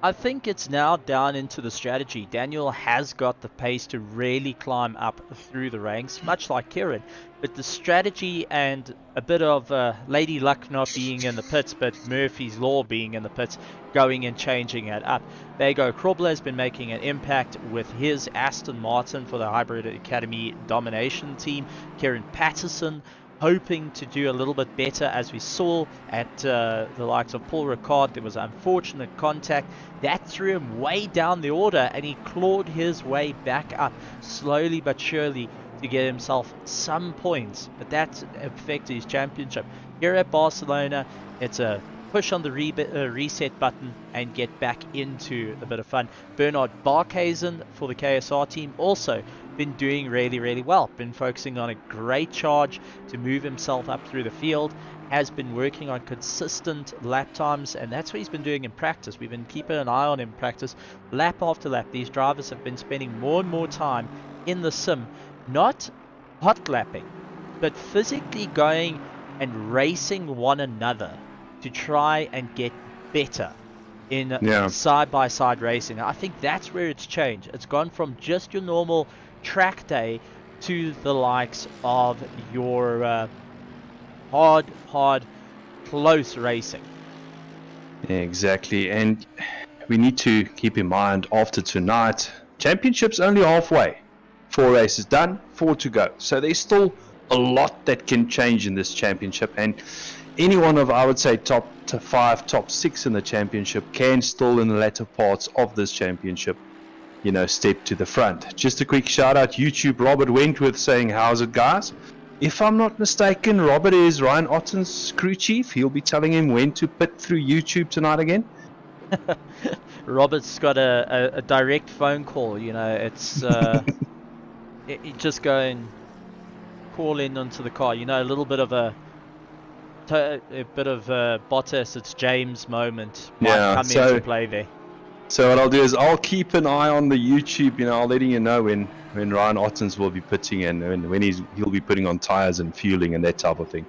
D: I think it's now down into the strategy. Daniel has got the pace to really climb up through the ranks, much like Kieran. But the strategy and a bit of Lady Luck not being in the pits, but Murphy's Law being in the pits, going and changing it up. Bago Krobler has been making an impact with his Aston Martin for the Hybrid Academy Domination team. Kieran Patterson hoping to do a little bit better, as we saw at the likes of Paul Ricard. There was unfortunate contact that threw him way down the order, and he clawed his way back up slowly but surely to get himself some points, but that affected his championship. Here at Barcelona, it's a push on the reset button and get back into a bit of fun. Bernard Barkhuizen for the KSR team also been doing really well, been focusing on a great charge to move himself up through the field, has been working on consistent lap times, and that's what he's been doing in practice. We've been keeping an eye on him in practice, lap after lap. These drivers have been spending more and more time in the sim, not hot lapping, but physically going and racing one another to try and get better in side-by-side racing. I think that's where it's changed. It's gone from just your normal track day to the likes of your hard, close racing.
E: Yeah, exactly. And we need to keep in mind, after tonight, championship's only halfway. 4 races done, 4 to go. So there's still a lot that can change in this championship, and any one of, I would say, top 5, top 6 in the championship can still, in the latter parts of this championship, step to the front. Just a quick shout out, YouTube, Robert Wentworth saying, how's it, guys? If I'm not mistaken, Robert is Ryan Otten's crew chief. He'll be telling him when to pit through YouTube tonight again.
D: Robert's got a direct phone call, it's you just go and call in onto the car, a little bit of a bit of Bottas, it's James moment might come into play there.
E: So what I'll do is I'll keep an eye on the YouTube, I'll letting you know when Ryan Ottens will be pitting and when he'll be putting on tires and fueling and that type of thing.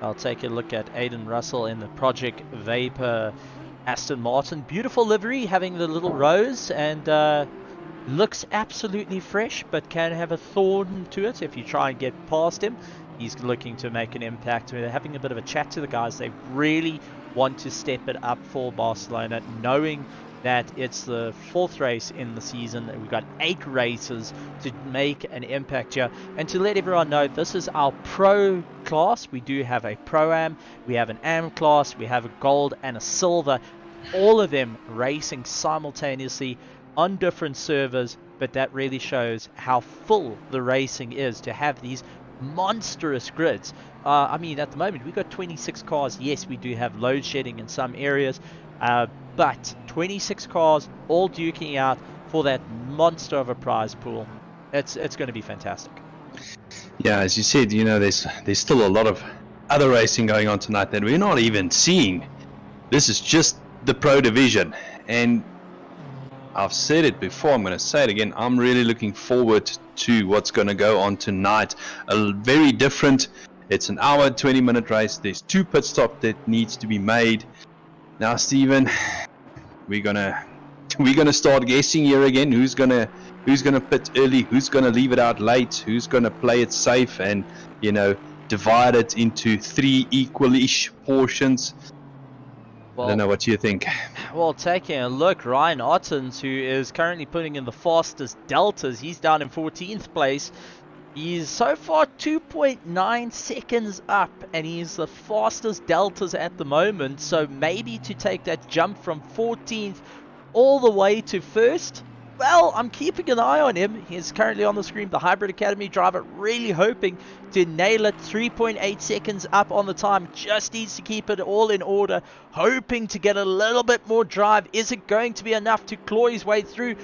D: I'll take a look at Aiden Russell in the Project Vapor Aston Martin. Beautiful livery, having the little rose, and looks absolutely fresh, but can have a thorn to it if you try and get past him. He's looking to make an impact. We're having a bit of a chat to the guys. They really want to step it up for Barcelona, knowing that it's the 4th race in the season. We've got 8 races to make an impact here. And to let everyone know, this is our pro class. We do have a Pro-Am, we have an Am class, we have a Gold and a Silver. All of them racing simultaneously on different servers, but that really shows how full the racing is to have these monstrous grids. I mean, at the moment we've got 26 cars. Yes, we do have load shedding in some areas, but 26 cars all duking out for that monster of a prize pool. It's going to be fantastic.
E: Yeah, as you said, you know, there's still a lot of other racing going on tonight that we're not even seeing. This is just the Pro Division, and I've said it before, I'm going to say it again, I'm really looking forward to what's going to go on tonight. A very different, it's an hour, 20-minute race. There's 2 pit stops that needs to be made. Now, Stephen, we're gonna start guessing here again. Who's gonna pit early? Who's gonna leave it out late? Who's gonna play it safe and, you know, divide it into 3 equal-ish portions? Well, I don't know what you think.
D: Well, taking a look, Ryan Ottens, who is currently putting in the fastest deltas, he's down in 14th place. He's so far 2.9 seconds up, and he's the fastest deltas at the moment. So maybe to take that jump from 14th all the way to first, well, I'm keeping an eye on him. He's currently on the screen, the Hybrid Academy driver, really hoping to nail it. 3.8 seconds up on the time, just needs to keep it all in order, hoping to get a little bit more drive. Is it going to be enough to claw his way through?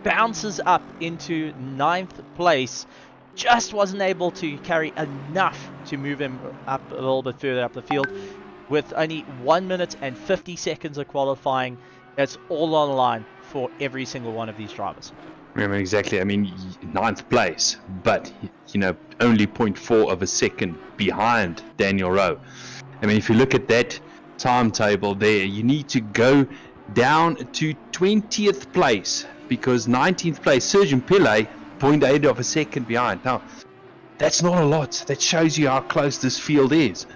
D: Bounces up into 9th place. Just wasn't able to carry enough to move him up a little bit further up the field. With only 1 minute and 50 seconds of qualifying, it's all on the line for every single one of these drivers.
E: Remember, exactly. I mean, 9th place, but, you know, only 0.4 of a second behind Daniel Rowe. I mean, if you look at that timetable there, you need to go down to 20th place, because 19th place, Sergeant Pillay, 0.8 of a second behind. Now, that's not a lot. That shows you how close this field is.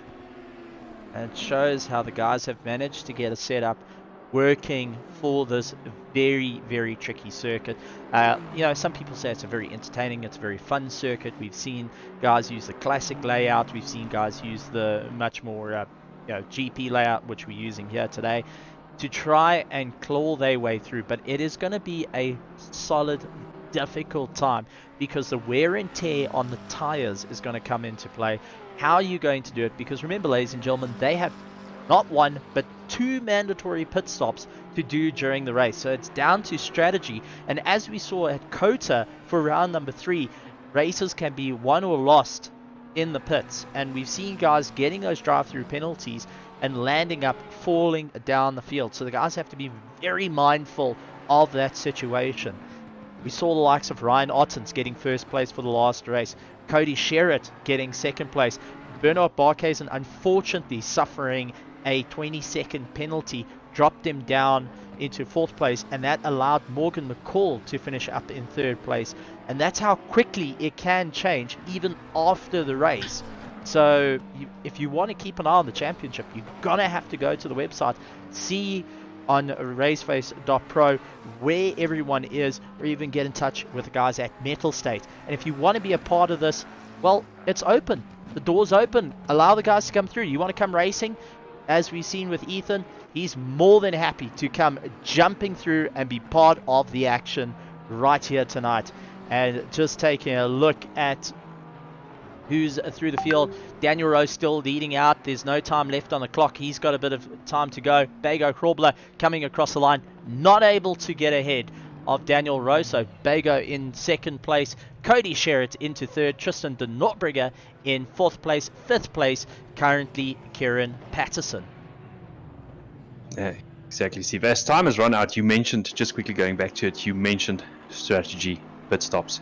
D: And it shows how the guys have managed to get a setup working for this very, very tricky circuit. You know, some people say it's a very entertaining, it's a very fun circuit. We've seen guys use the classic layout. We've seen guys use the much more you know, GP layout, which we're using here today, to try and claw their way through. But it is going to be a solid, difficult time, because the wear and tear on the tires is going to come into play. How are you going to do it? Because remember, ladies and gentlemen, they have not 1 but 2 mandatory pit stops to do during the race, so it's down to strategy. And as we saw at Kota for round number 3, races can be won or lost in the pits, and we've seen guys getting those drive-through penalties and landing up falling down the field. So the guys have to be very mindful of that situation. We saw the likes of Ryan Ottens getting first place for the last race, Cody Sherritt getting second place, Bernard Barkhuizen unfortunately suffering a 20-second penalty, dropped him down into 4th place, and that allowed Morgan McCall to finish up in 3rd place. And that's how quickly it can change even after the race. So if you want to keep an eye on the championship, you're gonna have to go to the website, see on RaceFace.pro where everyone is, or even get in touch with the guys at Metal State. And if you want to be a part of this, well, it's open. The door's open. Allow the guys to come through. You want to come racing? As we've seen with Ethan, he's more than happy to come jumping through and be part of the action right here tonight. And just taking a look at who's through the field, Daniel Rowe still leading out. There's no time left on the clock. He's got a bit of time to go. Bago Krobler coming across the line, not able to get ahead of Daniel Rowe. So Bago in 2nd place, Cody Sherritt into 3rd, Tristan de Notbrugge in 4th place, 5th place, currently Kieran Patterson.
E: Yeah, exactly, Steve. As time has run out, you mentioned, just quickly going back to it, you mentioned strategy, pit stops.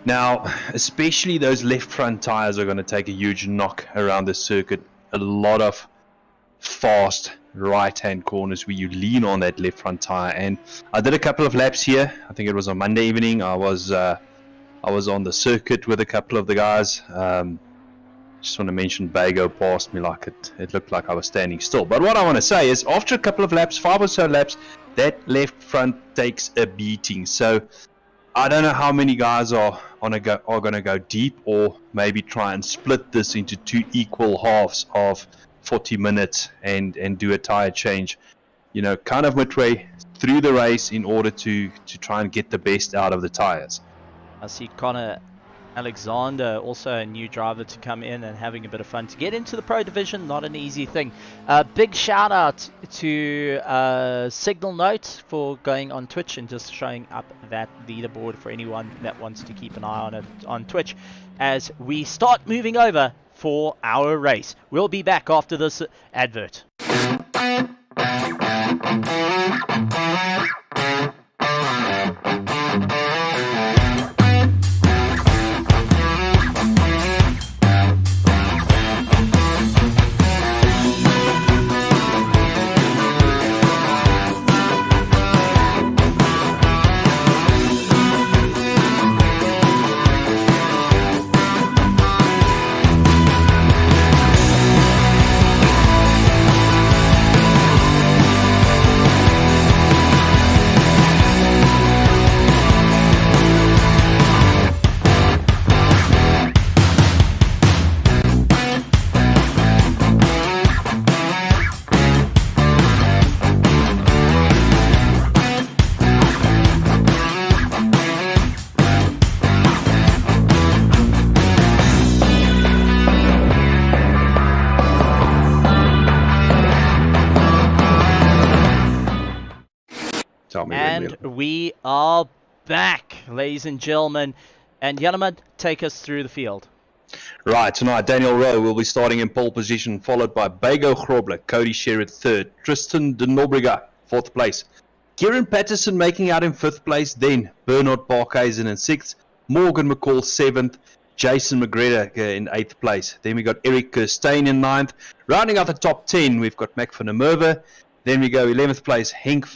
E: Now, especially those left front tires are going to take a huge knock around the circuit. A lot of fast right-hand corners where you lean on that left front tire. And I did a couple of laps here. I think it was on Monday evening. I was on the circuit with a couple of the guys. Just want to mention Bago passed me like it looked like I was standing still. But what I want to say is, after a couple of laps, 5 or so laps, that left front takes a beating. So I don't know how many guys are going to go deep, or maybe try and split this into 2 equal halves of 40 minutes and do a tire change, you know, kind of midway through the race, in order to try and get the best out of the tires.
D: I see Connor Alexander, also a new driver to come in and having a bit of fun. To get into the Pro Division, not an easy thing. Big shout out to Signal Note for going on Twitch and just showing up that leaderboard for anyone that wants to keep an eye on it on Twitch as we start moving over for our race. We'll be back after this advert. And we are back, ladies and gentlemen. And Janneman, take us through the field.
E: Right, tonight Daniel Rowe will be starting in pole position, followed by Bego Grobler, Cody Sherritt third, Tristan de Nobrega fourth place, Kieran Patterson making out in fifth place, then Bernard Barkhuizen in sixth, Morgan McCall seventh, Jason McGregor in eighth place. Then we got Eric Kirstein in ninth. Rounding out the top 10, we've got Mac van der Merwe. Then we go 11th place, Henk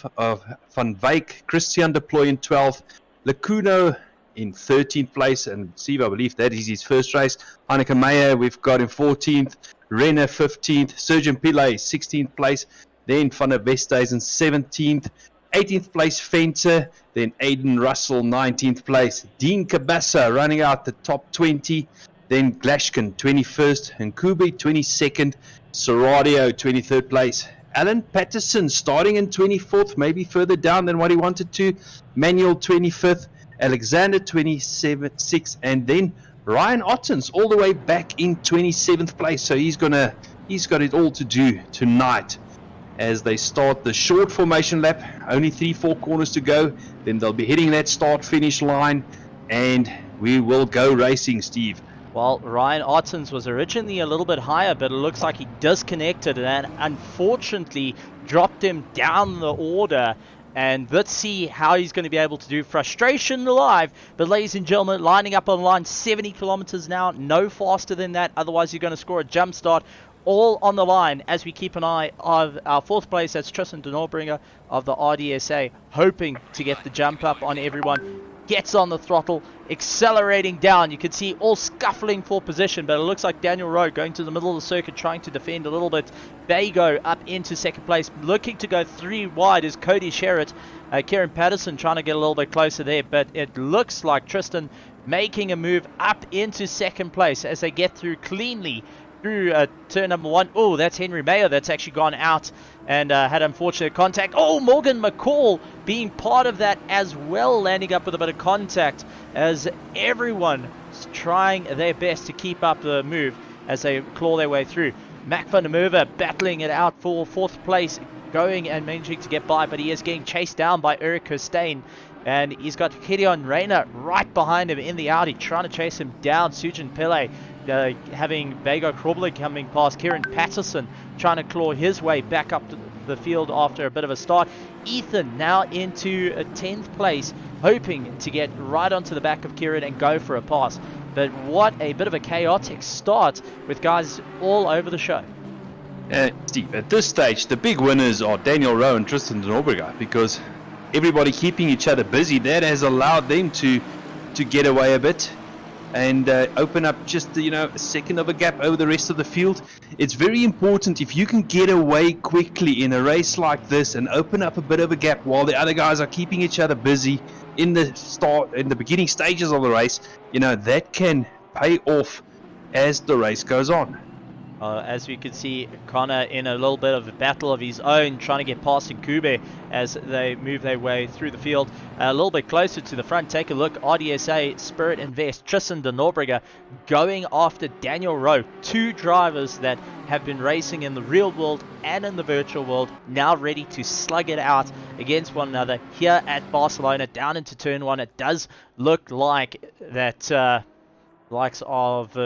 E: van Wyk, Christian de Ploy in 12th, Lecuno in 13th place, and Steve, I believe that is his first race. Heineke Meyer we've got in 14th, Renner 15th, Sergeant Pillay 16th place, then Van der Westhuizen 17th, 18th place Fenter, then Aiden Russell 19th place, Dean Cabassa running out the top 20, then Glashkin 21st, and Kubi 22nd, Soradio 23rd place. Alan Patterson starting in 24th, maybe further down than what he wanted to. Manuel 25th, Alexander 26th, and then Ryan Ottens all the way back in 27th place. So he's got it all to do tonight as they start the short formation lap. Only 3-4 corners to go. Then they'll be hitting that start-finish line, and we will go racing, Steve.
D: Well, Ryan Ottens was originally a little bit higher, but it looks like he disconnected and unfortunately dropped him down the order. And let's see how he's going to be able to do. Frustration live. But ladies and gentlemen, lining up on line 70 kilometers now, no faster than that. Otherwise, you're going to score a jump start. All on the line as we keep an eye on our fourth place. That's Tristan de Nobrega of the RDSA, hoping to get the jump up on everyone. Gets on the throttle, accelerating down. You can see all scuffling for position, but it looks like Daniel Rowe going to the middle of the circuit, trying to defend a little bit. Bago up into second place, looking to go 3 wide is Cody Sherritt. Kieran Patterson trying to get a little bit closer there, but it looks like Tristan making a move up into second place as they get through cleanly through turn number 1. Oh, that's Henry Mayer that's actually gone out and had unfortunate contact. Oh, Morgan McCall being part of that as well, landing up with a bit of contact as everyone is trying their best to keep up the move as they claw their way through. Mac van der Merwe battling it out for fourth place, going and managing to get by, but he is getting chased down by Eric Kirstein. And he's got Gideon Reyna right behind him in the Audi, trying to chase him down. Sujin Pillay having Bego Grobler coming past. Kieran Patterson trying to claw his way back up to the field after a bit of a start. Ethan now into a 10th place, hoping to get right onto the back of Kieran and go for a pass. But what a bit of a chaotic start with guys all over the show.
E: Steve, at this stage, the big winners are Daniel Rowe and Tristan de Nobrega, because everybody keeping each other busy, that has allowed them to get away a bit and open up just a second of a gap over the rest of the field. It's very important if you can get away quickly in a race like this and open up a bit of a gap while the other guys are keeping each other busy in the beginning stages of the race. That can pay off as the race goes on.
D: As we can see, Connor in a little bit of a battle of his own, trying to get past Nkube as they move their way through the field. A little bit closer to the front, take a look. RDSA, Spirit Invest, Tristan de Norbriga going after Daniel Rowe. Two drivers that have been racing in the real world and in the virtual world, now ready to slug it out against one another here at Barcelona, down into turn one. It does look like that likes of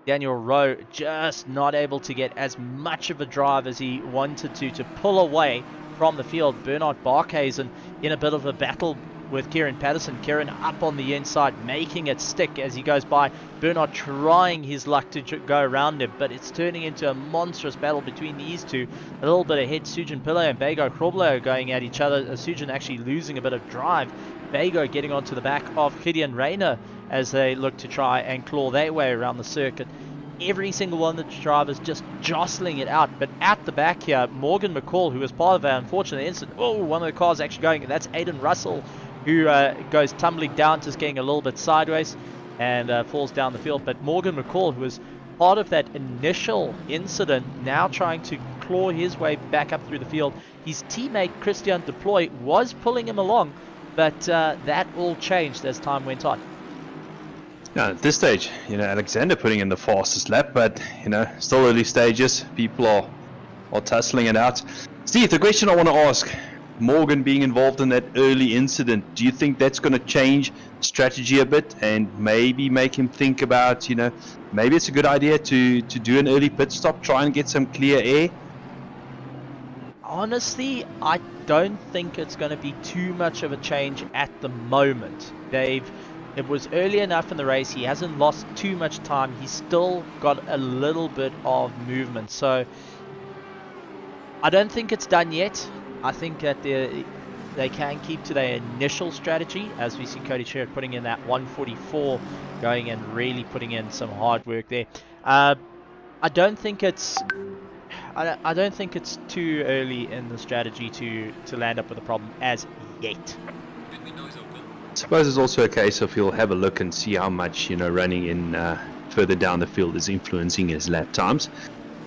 D: Daniel Rowe just not able to get as much of a drive as he wanted to pull away from the field. Bernard Barkhuizen in a bit of a battle with Kieran Patterson. Kieran up on the inside, making it stick as he goes by. Bernard trying his luck to go around him, but it's turning into a monstrous battle between these two. A little bit ahead, Sujin Pillay and Bago Kroblo going at each other. Sujin actually losing a bit of drive. Bago getting onto the back of Gideon Rayner as they look to try and claw their way around the circuit. Every single one of the drivers just jostling it out. But at the back here, Morgan McCall, who was part of an unfortunate incident. Oh, one of the cars actually going. That's Aiden Russell, who goes tumbling down, just getting a little bit sideways and falls down the field. But Morgan McCall, who was part of that initial incident, now trying to claw his way back up through the field. His teammate Christian Deploy was pulling him along, but that all changed as time went on.
E: Now, at this stage, Alexander putting in the fastest lap, but, still early stages. People are tussling it out. Steve, the question I want to ask, Morgan being involved in that early incident, do you think that's going to change strategy a bit and maybe make him think about, maybe it's a good idea to do an early pit stop, try and get some clear air?
D: Honestly, I don't think it's going to be too much of a change at the moment. It was early enough in the race. He hasn't lost too much time. He's still got a little bit of movement. So I don't think it's done yet. I think that they can keep to their initial strategy, as we see Cody Sherritt putting in that 144, going and really putting in some hard work there. I don't think it's too early in the strategy to land up with a problem as yet.
E: I suppose it's also a case of he'll have a look and see how much running in further down the field is influencing his lap times.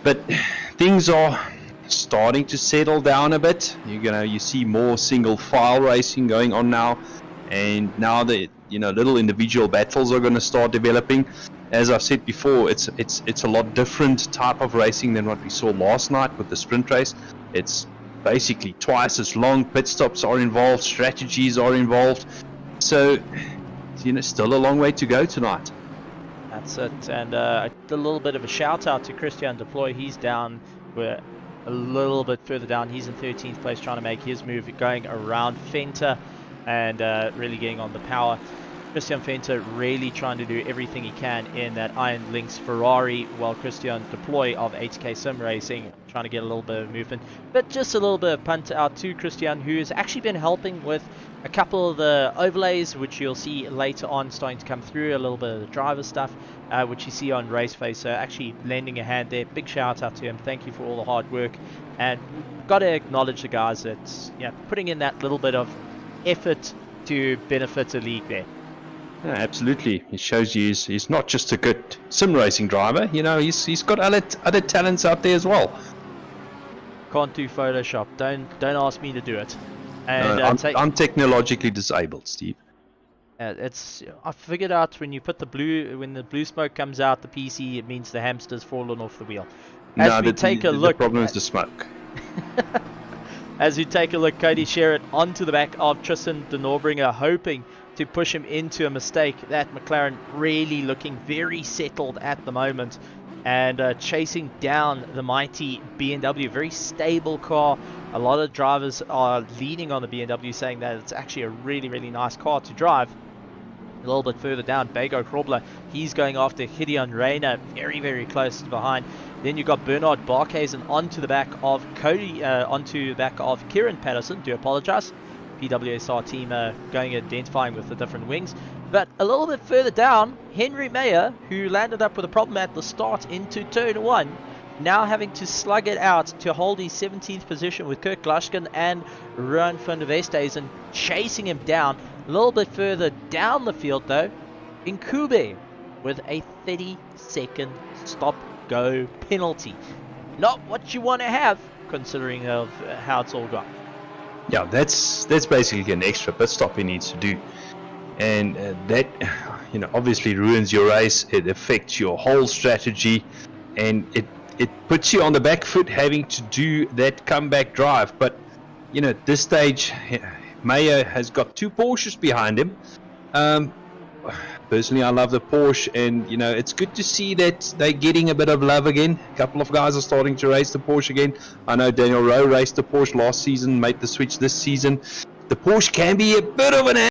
E: But things are starting to settle down a bit. You see more single file racing going on now, and now the little individual battles are going to start developing. As I've said before, it's a lot different type of racing than what we saw last night with the sprint race. It's basically twice as long. Pit stops are involved, strategies are involved. So, still a long way to go tonight.
D: That's it. And a little bit of a shout out to Christian Deploy. He's down. We're a little bit further down. He's in 13th place, trying to make his move, going around Fenter and really getting on the power. Christian Fenter really trying to do everything he can in that Iron Lynx Ferrari, while Christian Deploy of 8K Sim Racing trying to get a little bit of movement. But just a little bit of punt out to Christian, who has actually been helping with a couple of the overlays, which you'll see later on starting to come through, a little bit of the driver stuff, which you see on RaceFace. So actually lending a hand there. Big shout out to him. Thank you for all the hard work. And we've got to acknowledge the guys that's putting in that little bit of effort to benefit the league there.
E: Yeah, absolutely. It shows you he's not just a good sim racing driver. He's got other talents out there as well.
D: Can't do Photoshop. Don't ask me to do it. And
E: no, I'm technologically disabled, Steve.
D: I figured out when the blue smoke comes out the PC, it means the hamster's fallen off the wheel.
E: The problem is the smoke.
D: As we take a look, Cody Sherritt onto the back of Tristan de Norbriga, hoping to push him into a mistake. That McLaren really looking very settled at the moment, and chasing down the mighty BMW. Very stable car. A lot of drivers are leaning on the BMW, saying that it's actually a really, really nice car to drive. A little bit further down, Bago Krobler, he's going after Gideon Rayner, very, very close behind. Then you've got Bernard Barkhuizen onto the back of Kieran Patterson. Do apologize. PWSR team going identifying with the different wings. But a little bit further down, Henry Mayer, who landed up with a problem at the start into turn 1, now having to slug it out to hold his 17th position with Kirk Glushkin and Ruan van der Westhuizen chasing him down. A little bit further down the field though, Nkube with a 30-second stop go penalty. Not what you want to have, considering of how it's all gone.
E: Yeah, that's basically an extra pit stop he needs to do, and that, you know, obviously ruins your race. It affects your whole strategy, and it puts you on the back foot having to do that comeback drive. But you know, at this stage, Mayer has got 2 Porsches behind him. Personally, I love the Porsche, and you know, it's good to see that they're getting a bit of love again. A couple of guys are starting to race the Porsche again. I know Daniel Rowe raced the Porsche last season, made the switch this season. The Porsche can be a bit of an